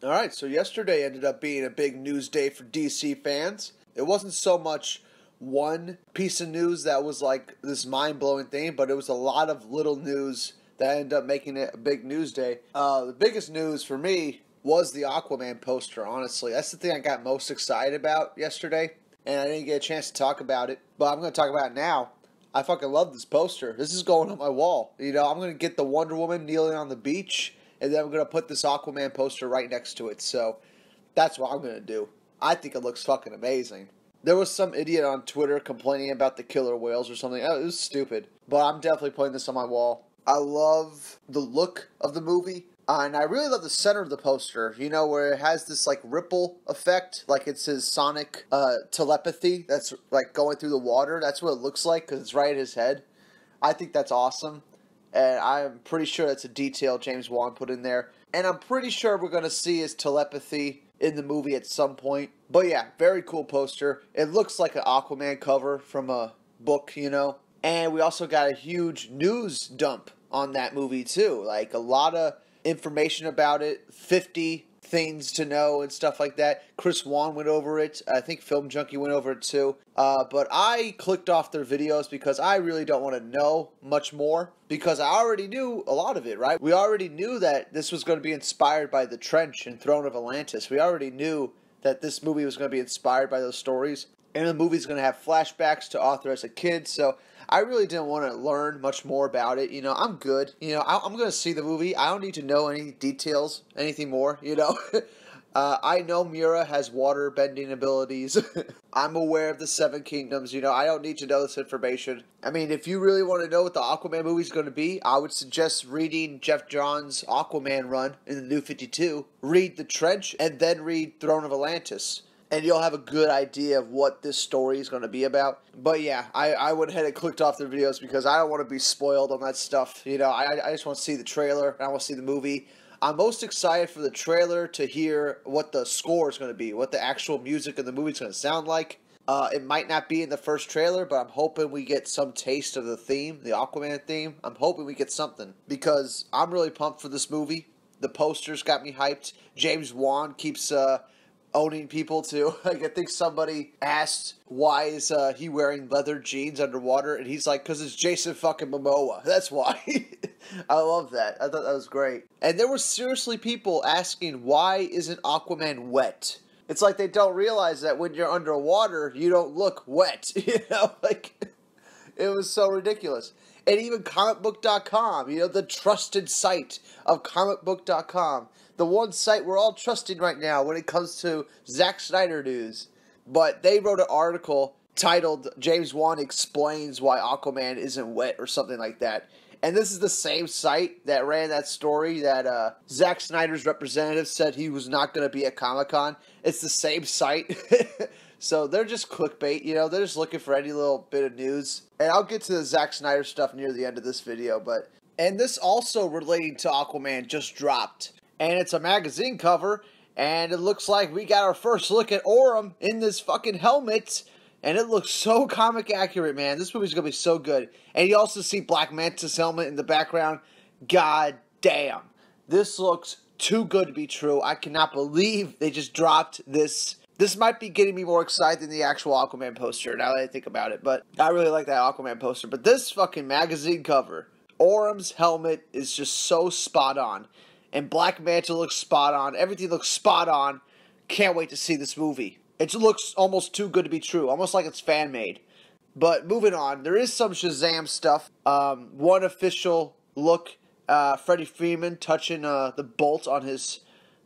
Alright, so yesterday ended up being a big news day for DC fans. It wasn't so much one piece of news that was like this mind-blowing thing, but it was a lot of little news that ended up making it a big news day. The biggest news for me was the Aquaman poster, honestly. That's the thing I got most excited about yesterday, and I didn't get a chance to talk about it, but I'm going to talk about it now. I fucking love this poster. This is going on my wall. You know, I'm going to get the Wonder Woman kneeling on the beach, and then I'm going to put this Aquaman poster right next to it. So that's what I'm going to do. I think it looks fucking amazing. There was some idiot on Twitter complaining about the killer whales or something. Oh, it was stupid. But I'm definitely putting this on my wall. I love the look of the movie. And I really love the center of the poster, you know, where it has this, like, ripple effect, like it's his sonic telepathy that's, like, going through the water. That's what it looks like, because it's right at his head. I think that's awesome, and I'm pretty sure that's a detail James Wong put in there. And I'm pretty sure we're going to see his telepathy in the movie at some point. But yeah, very cool poster. It looks like an Aquaman cover from a book, you know. And we also got a huge news dump on that movie, too. Like, a lot of information about it, 50 things to know and stuff like that. Chris Wong went over it. I think Film Junkee went over it too. But I clicked off their videos because I really don't want to know much more, because I already knew a lot of it, right? We already knew that this was going to be inspired by The Trench and Throne of Atlantis. We already knew that this movie was going to be inspired by those stories. And the movie's going to have flashbacks to Arthur as a kid, so I really didn't want to learn much more about it. You know, I'm good. You know, I'm going to see the movie. I don't need to know any details, anything more, you know. I know Mira has water bending abilities. I'm aware of the Seven Kingdoms, you know. I don't need to know this information. I mean, if you really want to know what the Aquaman movie is going to be, I would suggest reading Jeff Johns' Aquaman run in the New 52. Read The Trench, and then read Throne of Atlantis. And you'll have a good idea of what this story is going to be about. But yeah, I went ahead and clicked off their videos because I don't want to be spoiled on that stuff. You know, I just want to see the trailer, and I want to see the movie. I'm most excited for the trailer to hear what the score is going to be, what the actual music of the movie is going to sound like. It might not be in the first trailer, but I'm hoping we get some taste of the theme, the Aquaman theme. I'm hoping we get something, because I'm really pumped for this movie. The posters got me hyped. James Wong keeps owning people too. Like, I think somebody asked, why is he wearing leather jeans underwater? And he's like, because it's Jason fucking Momoa. That's why. I love that. I thought that was great. And there were seriously people asking, why isn't Aquaman wet? It's like they don't realize that when you're underwater, you don't look wet. You know, like, it was so ridiculous. And even comicbook.com, you know, the trusted site of comicbook.com. The one site we're all trusting right now when it comes to Zack Snyder news. But they wrote an article titled, James Wan Explains Why Aquaman Isn't Wet, or something like that. And this is the same site that ran that story that Zack Snyder's representative said he was not going to be at Comic-Con. It's the same site. So they're just clickbait, you know, they're just looking for any little bit of news. And I'll get to the Zack Snyder stuff near the end of this video, but... And this also relating to Aquaman just dropped. And it's a magazine cover, and it looks like we got our first look at Orm in this fucking helmet. And it looks so comic accurate, man. This movie's gonna be so good. And you also see Black Manta's helmet in the background. God damn. This looks too good to be true. I cannot believe they just dropped this. This might be getting me more excited than the actual Aquaman poster, now that I think about it. But I really like that Aquaman poster. But this fucking magazine cover, Orm's helmet is just so spot on. And Black Manta looks spot on. Everything looks spot on. Can't wait to see this movie. It looks almost too good to be true. Almost like it's fan-made. But moving on, there is some Shazam stuff. One official look, Freddie Freeman touching the bolt on his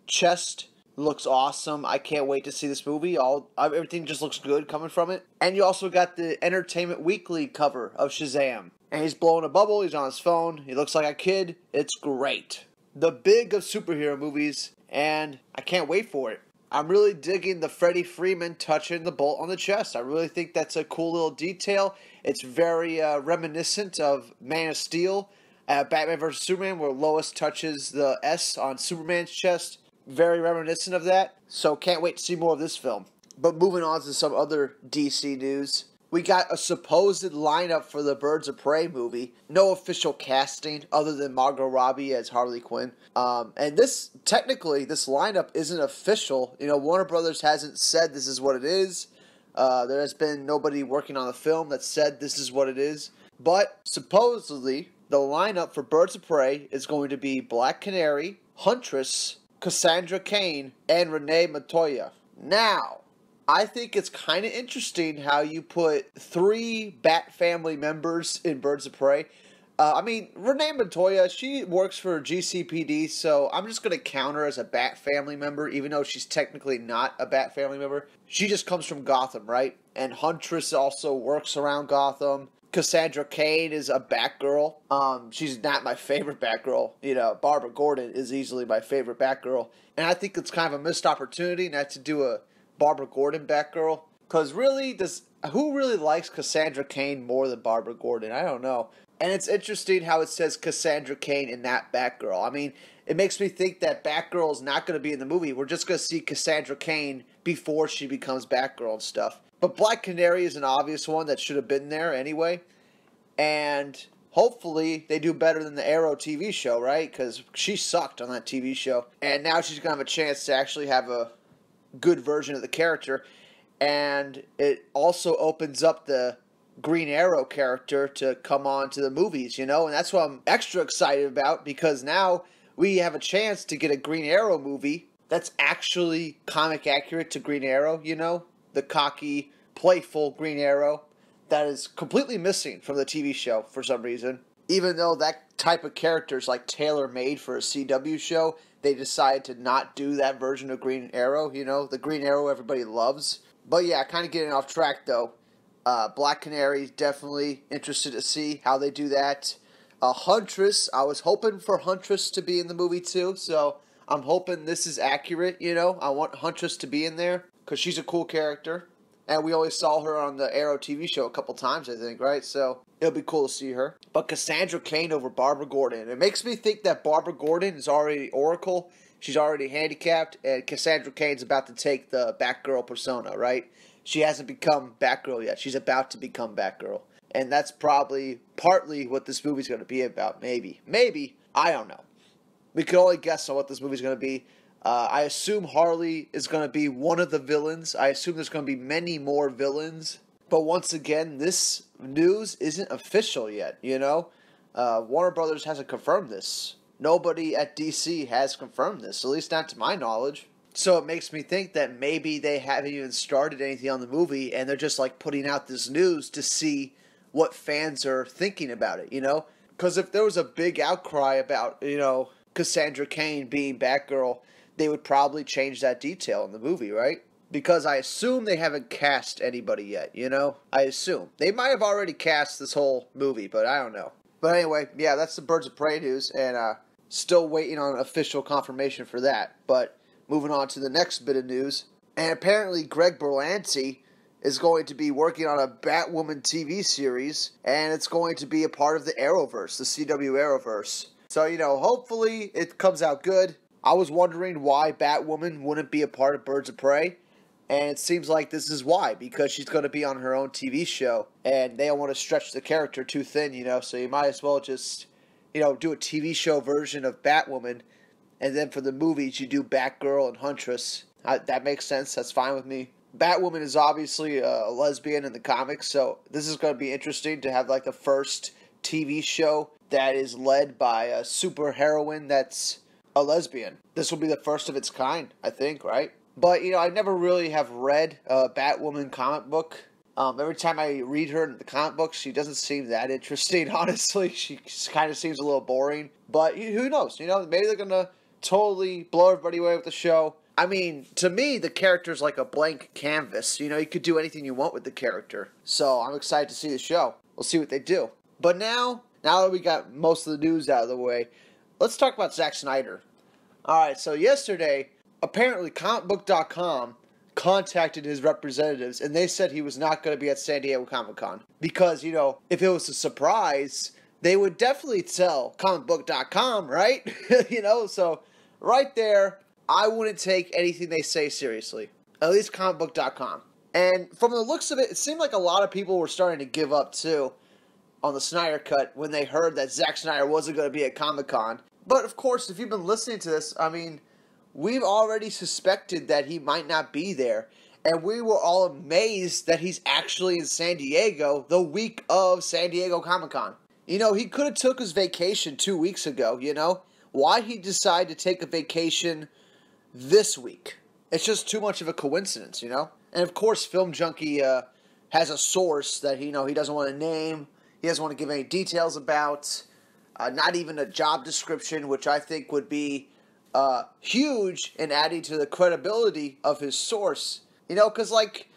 chest. Looks awesome. I can't wait to see this movie. Everything just looks good coming from it. And you also got the Entertainment Weekly cover of Shazam. And he's blowing a bubble. He's on his phone. He looks like a kid. It's great. The big of superhero movies, and I can't wait for it. I'm really digging the Freddie Freeman touching the bolt on the chest. I really think that's a cool little detail. It's very reminiscent of Man of Steel, Batman vs. Superman, where Lois touches the S on Superman's chest. Very reminiscent of that. So can't wait to see more of this film. But moving on to some other DC news. We got a supposed lineup for the Birds of Prey movie. No official casting other than Margot Robbie as Harley Quinn. And this lineup isn't official. Warner Brothers hasn't said this is what it is. There has been nobody working on the film that said this is what it is. But supposedly, the lineup for Birds of Prey is going to be Black Canary, Huntress, Cassandra Cain, and Renee Montoya. Now, I think it's kind of interesting how you put 3 Bat family members in Birds of Prey. Renee Montoya, she works for GCPD, so I'm just going to count her as a Bat family member, even though she's technically not a Bat family member. She just comes from Gotham, right? And Huntress also works around Gotham. Cassandra Cain is a Batgirl. She's not my favorite Batgirl. Barbara Gordon is easily my favorite Batgirl. And I think it's kind of a missed opportunity not to do a Barbara Gordon Batgirl. Because really, who really likes Cassandra Cain more than Barbara Gordon? I don't know. And it's interesting how it says Cassandra Cain in that Batgirl. It makes me think that Batgirl is not going to be in the movie. We're just going to see Cassandra Cain before she becomes Batgirl and stuff. But Black Canary is an obvious one that should have been there anyway. And hopefully they do better than the Arrow TV show, right? Because she sucked on that TV show. And now she's going to have a chance to actually have a good version of the character. And it also opens up the Green Arrow character to come on to the movies, And that's what I'm extra excited about, because now we have a chance to get a Green Arrow movie that's actually comic accurate to Green Arrow, The cocky, playful Green Arrow that is completely missing from the TV show for some reason. Even though that type of character is like tailor-made for a CW show, they decided to not do that version of Green Arrow, the Green Arrow everybody loves. But yeah, kind of getting off track though. Black Canary, definitely interested to see how they do that. Huntress, I was hoping for Huntress to be in the movie too, so I'm hoping this is accurate, I want Huntress to be in there, because she's a cool character. And we only saw her on the Arrow TV show a couple times, I think, right? So it'll be cool to see her. But Cassandra Cain over Barbara Gordon. It makes me think that Barbara Gordon is already Oracle. She's already handicapped. And Cassandra Cain's about to take the Batgirl persona, right? She hasn't become Batgirl yet. She's about to become Batgirl. And that's probably partly what this movie's going to be about. Maybe. I don't know. We can only guess on what this movie's going to be. I assume Harley is going to be one of the villains. I assume there's going to be many more villains. But once again, this news isn't official yet, Warner Brothers hasn't confirmed this. Nobody at DC has confirmed this, at least not to my knowledge. So it makes me think that maybe they haven't even started anything on the movie, and they're just like putting out this news to see what fans are thinking about it, Because if there was a big outcry about, Cassandra Cain being Batgirl, they would probably change that detail in the movie, right? Because I assume they haven't cast anybody yet, I assume. They might have already cast this whole movie, but I don't know. But anyway, yeah, that's the Birds of Prey news, and still waiting on official confirmation for that. But moving on to the next bit of news, and apparently Greg Berlanti is going to be working on a Batwoman TV series, and it's going to be a part of the Arrowverse, the CW Arrowverse. So, hopefully it comes out good. I was wondering why Batwoman wouldn't be a part of Birds of Prey, and it seems like this is why, because she's going to be on her own TV show, and they don't want to stretch the character too thin, so you might as well just, do a TV show version of Batwoman, and then for the movies you do Batgirl and Huntress. That makes sense, that's fine with me. Batwoman is obviously a lesbian in the comics, so this is going to be interesting to have like the first TV show that is led by a superheroine that's a lesbian. This will be the first of its kind, I think, right? But, I never really have read a Batwoman comic book. Every time I read her in the comic books, she doesn't seem that interesting, honestly. She kind of seems a little boring. But who knows? Maybe they're going to totally blow everybody away with the show. To me, the character's like a blank canvas. You could do anything you want with the character. So I'm excited to see the show. We'll see what they do. But now that we got most of the news out of the way, let's talk about Zack Snyder. Alright, so yesterday, apparently comicbook.com contacted his representatives, and they said he was not going to be at San Diego Comic-Con. Because, if it was a surprise, they would definitely tell comicbook.com, right? So right there, I wouldn't take anything they say seriously. At least comicbook.com. And from the looks of it, it seemed like a lot of people were starting to give up too on the Snyder Cut when they heard that Zack Snyder wasn't going to be at Comic-Con. But of course, if you've been listening to this, I mean, we've already suspected that he might not be there. And we were all amazed that he's actually in San Diego the week of San Diego Comic-Con. You know, he could have took his vacation 2 weeks ago, you know? Why he decide to take a vacation this week? It's just too much of a coincidence, you know? And of course, Film Junkee has a source that he doesn't want to name. He doesn't want to give any details about. Not even a job description, which I think would be huge in adding to the credibility of his source. You know, because, like,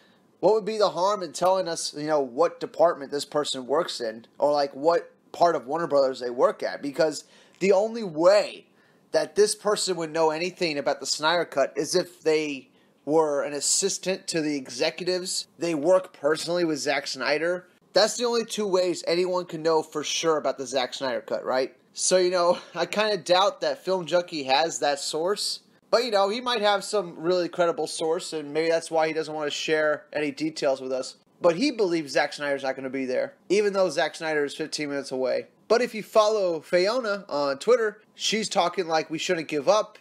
what would be the harm in telling us, you know, what department this person works in? Or, like, what part of Warner Brothers they work at? Because the only way that this person would know anything about the Snyder Cut is if they were an assistant to the executives. They work personally with Zack Snyder. That's the only two ways anyone can know for sure about the Zack Snyder Cut, right? So, you know, I kind of doubt that Film Junkee has that source. But, you know, he might have some really credible source, and maybe that's why he doesn't want to share any details with us. But he believes Zack Snyder's not going to be there, even though Zack Snyder is 15 minutes away. But if you follow Fiona on Twitter, she's talking like we shouldn't give up,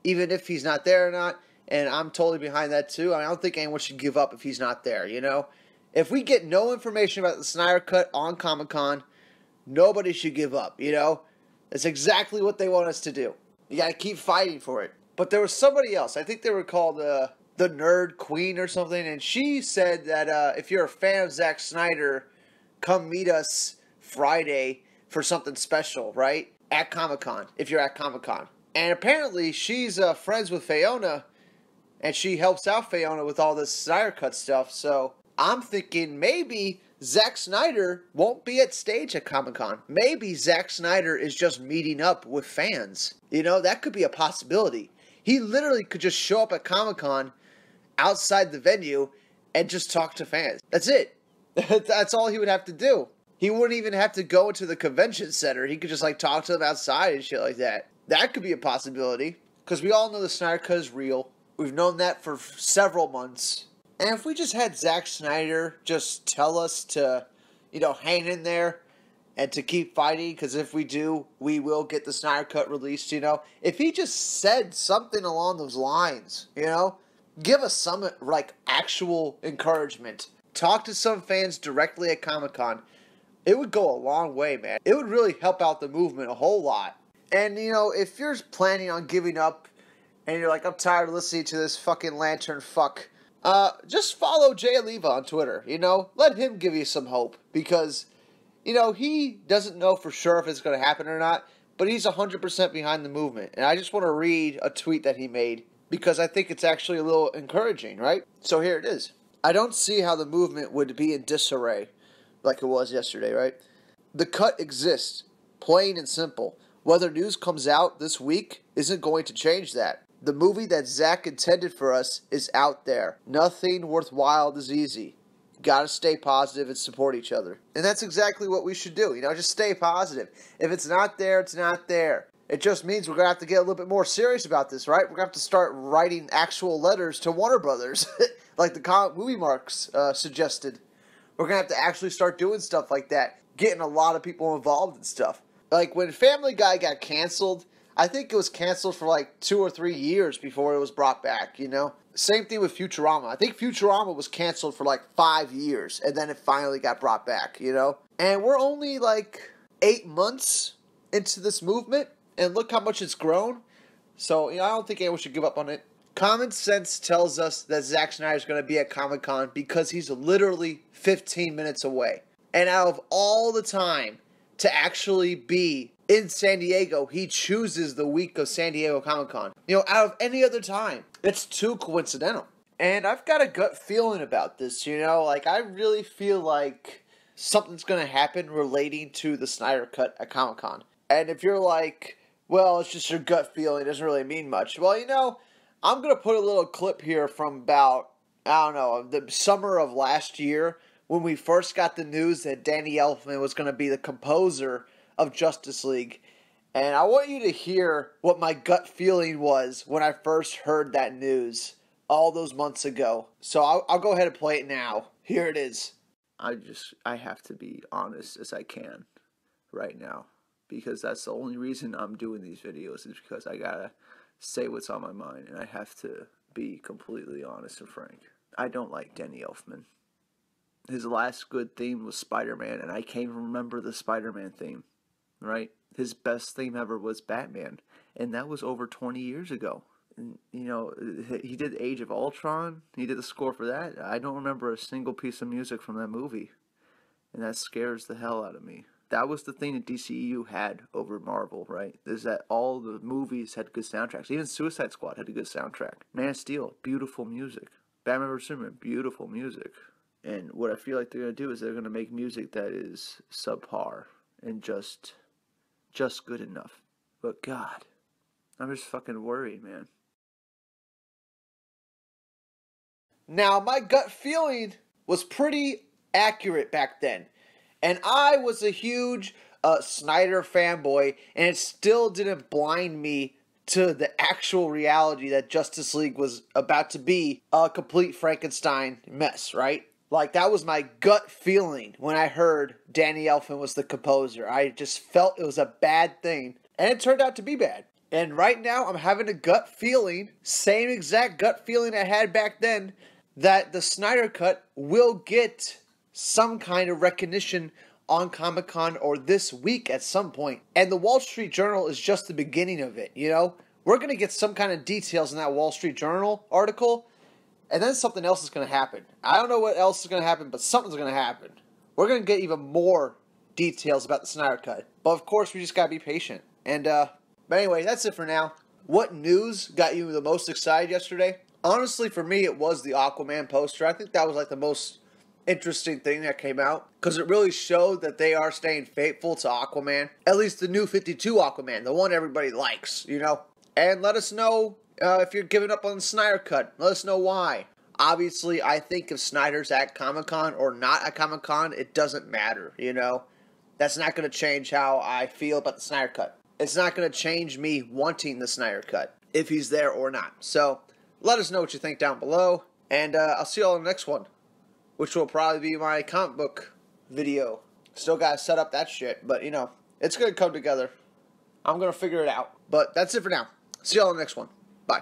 even if he's not there or not. And I'm totally behind that too. I don't think anyone should give up if he's not there, you know? If we get no information about the Snyder Cut on Comic-Con, nobody should give up, you know? That's exactly what they want us to do. You gotta keep fighting for it. But there was somebody else. I think they were called the Nerd Queen or something. And she said that if you're a fan of Zack Snyder, come meet us Friday for something special, right? At Comic-Con, if you're at Comic-Con. And apparently she's friends with Fiona, and she helps out Fiona with all this Snyder Cut stuff. So I'm thinking maybe Zack Snyder won't be at stage at Comic-Con. Maybe Zack Snyder is just meeting up with fans. You know, that could be a possibility. He literally could just show up at Comic-Con outside the venue and just talk to fans. That's it. That's all he would have to do. He wouldn't even have to go into the convention center. He could just, like, talk to them outside and shit like that. That could be a possibility. Because we all know the Snyder Cut is real. We've known that for several months. And if we just had Zack Snyder just tell us to, you know, hang in there and to keep fighting, because if we do, we will get the Snyder Cut released, you know. If he just said something along those lines, you know, give us some, like, actual encouragement. Talk to some fans directly at Comic-Con. It would go a long way, man. It would really help out the movement a whole lot. And, you know, if you're planning on giving up and you're like, I'm tired of listening to this fucking lantern fuck, just follow Jay Oliva on Twitter, you know? Let him give you some hope, because, you know, he doesn't know for sure if it's going to happen or not, but he's 100% behind the movement. And I just want to read a tweet that he made, because I think it's actually a little encouraging, right? So here it is. I don't see how the movement would be in disarray like it was yesterday, right? The cut exists, plain and simple. Whether news comes out this week isn't going to change that. The movie that Zack intended for us is out there. Nothing worthwhile is easy. You gotta stay positive and support each other. And that's exactly what we should do, you know, just stay positive. If it's not there, it's not there. It just means we're gonna have to get a little bit more serious about this, right? We're gonna have to start writing actual letters to Warner Brothers, like the comic movie marks suggested. We're gonna have to actually start doing stuff like that, getting a lot of people involved and stuff. Like when Family Guy got canceled, I think it was canceled for like 2 or 3 years before it was brought back, you know? Same thing with Futurama. I think Futurama was canceled for like 5 years, and then it finally got brought back, you know? And we're only like 8 months into this movement, and look how much it's grown. So, you know, I don't think anyone should give up on it. Common sense tells us that Zack Snyder's going to be at Comic-Con because he's literally 15 minutes away. And out of all the time to actually be in San Diego, he chooses the week of San Diego Comic-Con. You know, out of any other time. It's too coincidental. And I've got a gut feeling about this, you know? Like, I really feel like something's going to happen relating to the Snyder Cut at Comic-Con. And if you're like, well, it's just your gut feeling, it doesn't really mean much. Well, you know, I'm going to put a little clip here from about, I don't know, the summer of last year when we first got the news that Danny Elfman was going to be the composer of Justice League. And I want you to hear what my gut feeling was when I first heard that news. all those months ago. So I'll go ahead and play it now. Here it is. I have to be honest as I can right now, because that's the only reason I'm doing these videos, is because I gotta say what's on my mind, and I have to be completely honest and frank. I don't like Danny Elfman. His last good theme was Spider-Man, and I can't even remember the Spider-Man theme, right? His best theme ever was Batman, and that was over 20 years ago. And, you know, he did Age of Ultron. He did the score for that. I don't remember a single piece of music from that movie, and that scares the hell out of me. That was the thing that DCEU had over Marvel, right? Is that all the movies had good soundtracks. Even Suicide Squad had a good soundtrack. Man of Steel, beautiful music. Batman vs Superman, beautiful music. And what I feel like they're going to do is they're going to make music that is subpar and just good enough. But God, I'm just fucking worried, man. Now, my gut feeling was pretty accurate back then. And I was a huge Snyder fanboy, and it still didn't blind me to the actual reality that Justice League was about to be a complete Frankenstein mess, right? Like, that was my gut feeling when I heard Danny Elfman was the composer. I just felt it was a bad thing, and it turned out to be bad. And right now, I'm having a gut feeling, same exact gut feeling I had back then, that the Snyder Cut will get some kind of recognition on Comic-Con or this week at some point. And the Wall Street Journal is just the beginning of it, you know? We're going to get some kind of details in that Wall Street Journal article, and then something else is going to happen. I don't know what else is going to happen, but something's going to happen. We're going to get even more details about the Snyder Cut. But of course, we just got to be patient. And, but anyway, that's it for now. What news got you the most excited yesterday? Honestly, for me, it was the Aquaman poster. I think that was like the most interesting thing that came out, because it really showed that they are staying faithful to Aquaman. At least the new 52 Aquaman, the one everybody likes, you know? And let us know if you're giving up on the Snyder Cut. Let us know why. Obviously, I think if Snyder's at Comic-Con or not at Comic-Con, it doesn't matter, you know? That's not going to change how I feel about the Snyder Cut. It's not going to change me wanting the Snyder Cut, if he's there or not. So, let us know what you think down below, and I'll see you all in the next one, which will probably be my comic book video. Still got to set up that shit, but, you know, it's going to come together. I'm going to figure it out. But that's it for now. See you all in the next one. Bye.